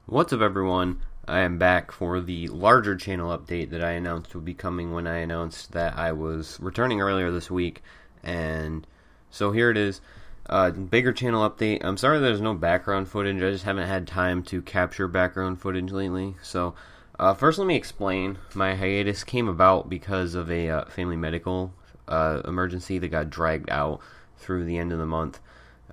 What's up, everyone? I am back for the larger channel update that I announced would be coming when I announced that I was returning earlier this week. And so here it is. Bigger channel update. I'm sorry there's no background footage. I just haven't had time to capture background footage lately. So first let me explain. My hiatus came about because of a family medical emergency that got dragged out through the end of the month.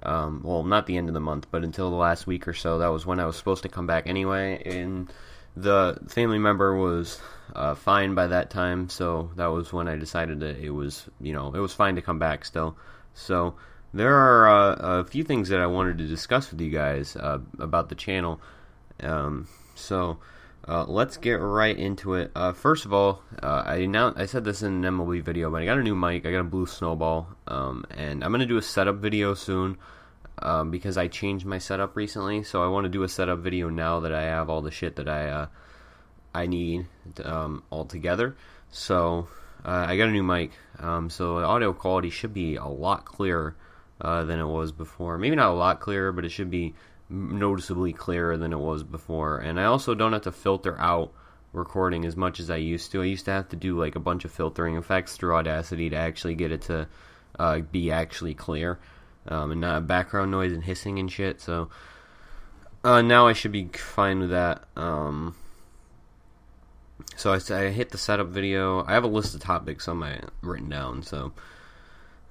Well, not the end of the month, but until the last week or so. That was when I was supposed to come back anyway, and the family member was fine by that time, so that was when I decided that it was fine to come back still. So there are a few things that I wanted to discuss with you guys about the channel. Let's get right into it. First of all, I said this in an MLB video, but I got a new mic. I got a Blue Snowball, and I'm gonna do a setup video soon because I changed my setup recently. So I want to do a setup video now that I have all the shit that I need all together. So I got a new mic, so the audio quality should be a lot clearer than it was before. Maybe not a lot clearer, but it should be noticeably clearer than it was before. And I also don't have to filter out recording as much as I used to. I used to have to do like a bunch of filtering effects through Audacity to actually get it to be actually clear and not background noise and hissing and shit. So now I should be fine with that. So I hit the setup video. I have a list of topics on my written down. So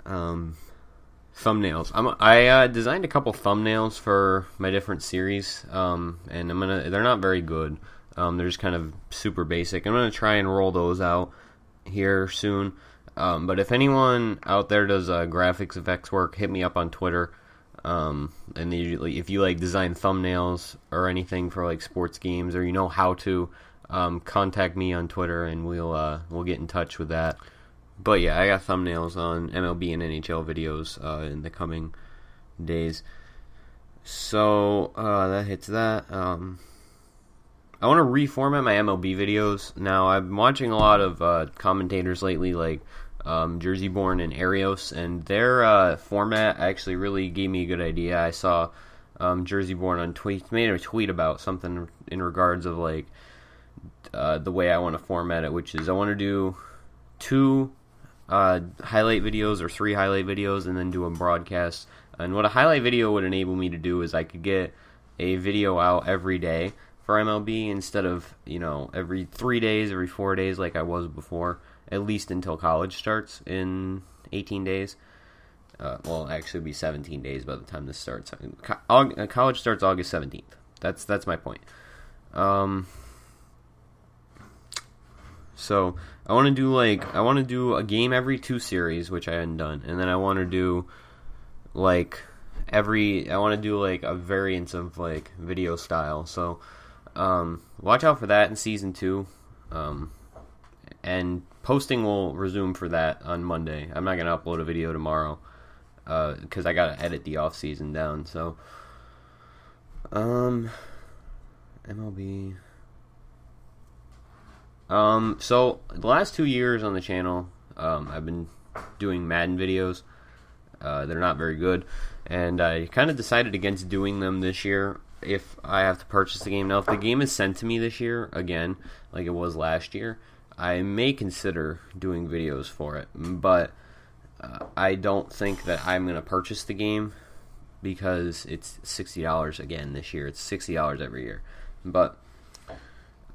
thumbnails. I designed a couple thumbnails for my different series, and they're not very good. They're just kind of super basic. I'm gonna try and roll those out here soon. But if anyone out there does graphics effects work, hit me up on Twitter. And usually, if you like design thumbnails or anything for like sports games, or you know how to, contact me on Twitter, and we'll get in touch with that. But yeah, I got thumbnails on MLB and NHL videos in the coming days. So that hits that. I want to reformat my MLB videos. Now, I've been watching a lot of commentators lately, like Jersey Born and Arios, and their format actually really gave me a good idea. I saw Jersey Born on tweet made a tweet about something in regards of like the way I want to format it, which is I want to do 2 highlight videos or 3 highlight videos and then do a broadcast. And what a highlight video would enable me to do is I could get a video out every day for MLB instead of, every 3 days, every 4 days like I was before, at least until college starts in 18 days. Well, actually it'll be 17 days by the time this starts. College starts August 17th. That's my point. So I want to do a game every 2 series, which I hadn't done, and then I want to do a variance of like video style. So watch out for that in season 2. And posting will resume for that on Monday. I'm not gonna upload a video tomorrow because I gotta edit the off season down. So MLB. So the last 2 years on the channel, I've been doing Madden videos. They're not very good, and I kind of decided against doing them this year if I have to purchase the game. Now, if the game is sent to me this year, again, like it was last year, I may consider doing videos for it, but I don't think that I'm going to purchase the game because it's $60 again this year. It's $60 every year. But,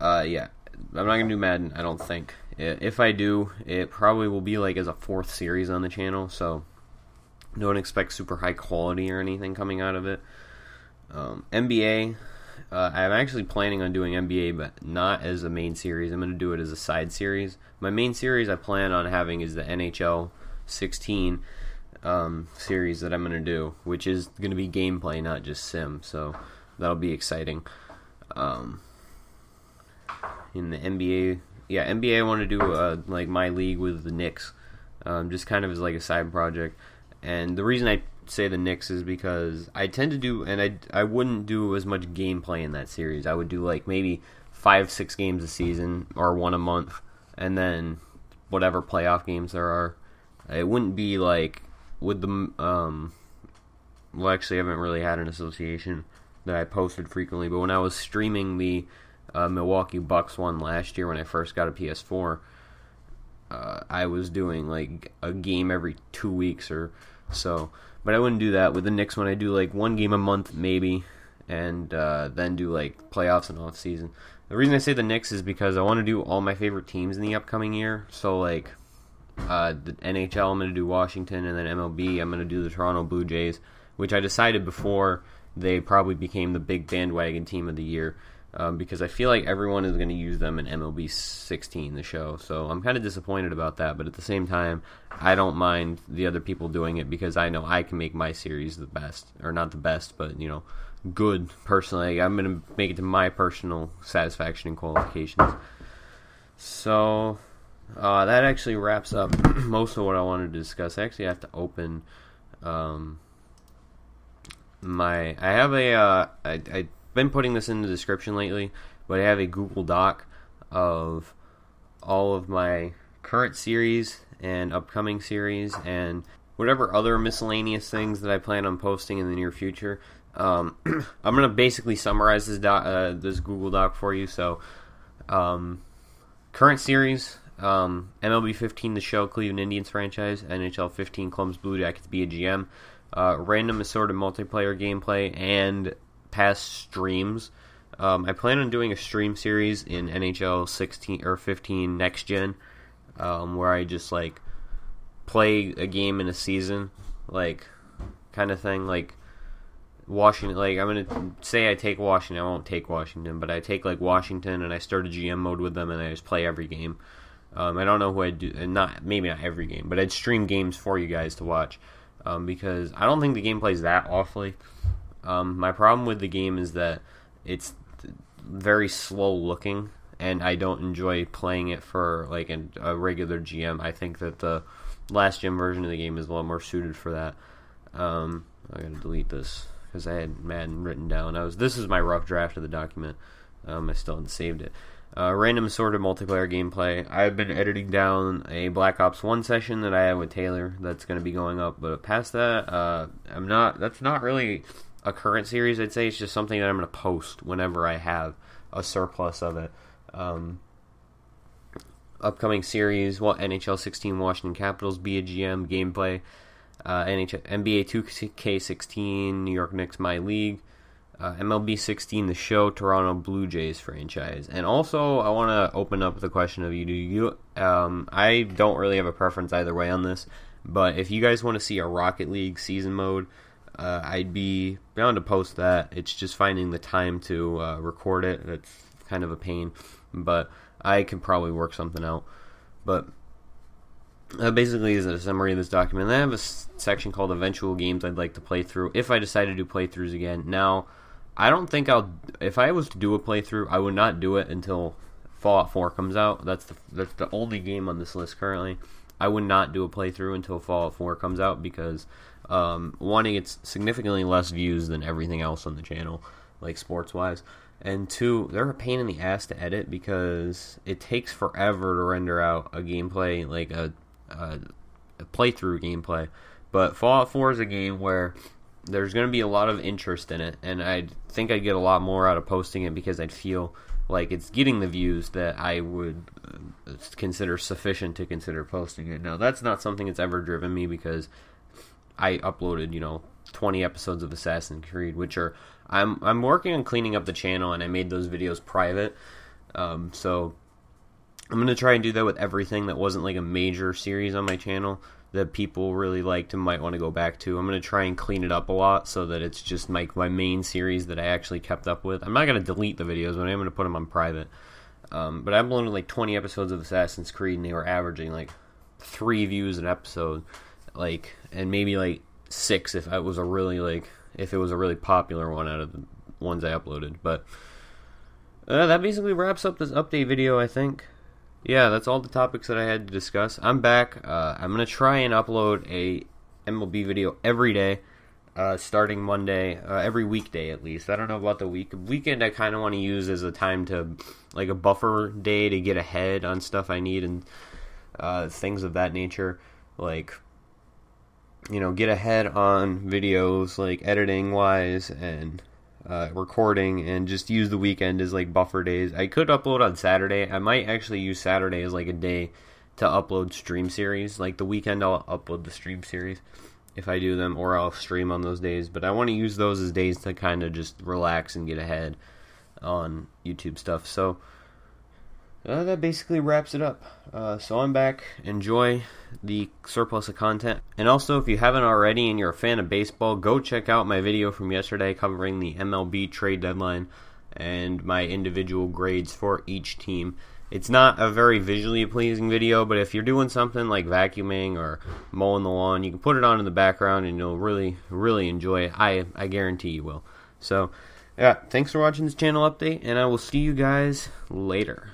yeah. I'm not going to do Madden, I don't think. If I do, it probably will be like as a 4th series on the channel, so don't expect super high quality or anything coming out of it. NBA, I'm actually planning on doing NBA, but not as a main series. I'm going to do it as a side series. My main series I plan on having is the NHL 16 series that I'm going to do, which is going to be gameplay, not just sim, so that'll be exciting. In the NBA, NBA I want to do like my league with the Knicks, just kind of as like a side project. And the reason I say the Knicks is because I tend to do, and I wouldn't do as much gameplay in that series. I would do like maybe 5-6 games a season or 1 a month, and then whatever playoff games there are. It wouldn't be like with the well, actually I haven't really had an association that I posted frequently. But when I was streaming the Milwaukee Bucks one last year when I first got a PS4, I was doing like a game every 2 weeks or so. But I wouldn't do that with the Knicks one. I do like one game a month maybe, and then do like playoffs and off season. The reason I say the Knicks is because I want to do all my favorite teams in the upcoming year. So like the NHL, I'm going to do Washington, and then MLB, I'm going to do the Toronto Blue Jays, which I decided before they probably became the big bandwagon team of the year. Because I feel like everyone is going to use them in MLB 16, the show. So I'm kind of disappointed about that, but at the same time, I don't mind the other people doing it because I know I can make my series the best. Or not the best, but, you know, good personally. I'm going to make it to my personal satisfaction and qualifications. So that actually wraps up most of what I wanted to discuss. I actually have to open I have I've been putting this in the description lately, but I have a Google Doc of all of my current series and upcoming series and whatever other miscellaneous things that I plan on posting in the near future. I'm going to basically summarize this Google Doc for you. So, current series, MLB 15, the show, Cleveland Indians franchise, NHL 15, Columbus Blue Jackets, be a GM, random assorted multiplayer gameplay, and past streams. I plan on doing a stream series in NHL 16 or 15 Next Gen, where I just like play a game in a season, like kind of thing. Like Washington, like I'm gonna say I take Washington. I won't take Washington, but I take like Washington and I start a GM mode with them and I just play every game. I don't know who I'd do, and maybe not every game, but I'd stream games for you guys to watch, because I don't think the game plays that awfully. My problem with the game is that it's very slow looking, and I don't enjoy playing it for like a regular GM. I think that the last gen version of the game is a lot more suited for that. I gotta delete this because I had Madden written down. This is my rough draft of the document. I still hadn't saved it. Random assorted multiplayer gameplay. I've been editing down a Black Ops 1 session that I had with Taylor that's going to be going up, but past that, that's not really a current series. I'd say it's just something that I'm going to post whenever I have a surplus of it. Upcoming series, NHL 16 Washington Capitals, be a GM, gameplay, NBA 2K16, New York Knicks, My League, MLB 16, the show, Toronto Blue Jays franchise. And also, I want to open up the question of I don't really have a preference either way on this, but if you guys want to see a Rocket League season mode, I'd be bound to post that. It's just finding the time to record it. It's kind of a pain, but I can probably work something out. But basically is a summary of this document. I have a section called eventual games I'd like to play through if I decide to do playthroughs again. Now, I don't think if I was to do a playthrough, I would not do it until Fallout 4 comes out. That's the only game on this list currently. I would not do a playthrough until Fallout 4 comes out because one, it gets significantly less views than everything else on the channel, like sports-wise. And two, they're a pain in the ass to edit because it takes forever to render out a gameplay, like a playthrough gameplay. But Fallout 4 is a game where there's going to be a lot of interest in it, and I think I'd get a lot more out of posting it because I'd feel like it's getting the views that I would consider sufficient to consider posting it. Now, that's not something that's ever driven me because I uploaded, 20 episodes of Assassin's Creed, which are I'm working on cleaning up the channel, and I made those videos private. So I'm going to try and do that with everything that wasn't like a major series on my channel that people really liked and might want to go back to. I'm going to try and clean it up a lot so that it's just my main series that I actually kept up with. I'm not going to delete the videos, but I'm going to put them on private. But I uploaded like 20 episodes of Assassin's Creed, and they were averaging like 3 views an episode, and maybe 6 if it was a really popular one out of the ones I uploaded. But that basically wraps up this update video, I think. Yeah, that's all the topics that I had to discuss. I'm back. I'm going to try and upload a MLB video every day, starting Monday, every weekday at least. I don't know about the weekend. I kind of want to use as a time to, like a buffer day to get ahead on stuff I need and things of that nature. Get ahead on videos, like editing-wise and recording and just use the weekend as like buffer days. I could upload on Saturday. I might actually use Saturday as like a day to upload stream series. Like the weekend I'll upload the stream series if I do them, or I'll stream on those days. But I want to use those as days to kind of just relax and get ahead on YouTube stuff. So that basically wraps it up. So I'm back. Enjoy the surplus of content. And also, if you haven't already and you're a fan of baseball, go check out my video from yesterday covering the MLB trade deadline and my individual grades for each team. It's not a very visually pleasing video, but if you're doing something like vacuuming or mowing the lawn, you can put it on in the background and you'll really, really enjoy it. I guarantee you will. So, yeah, thanks for watching this channel update, and I will see you guys later.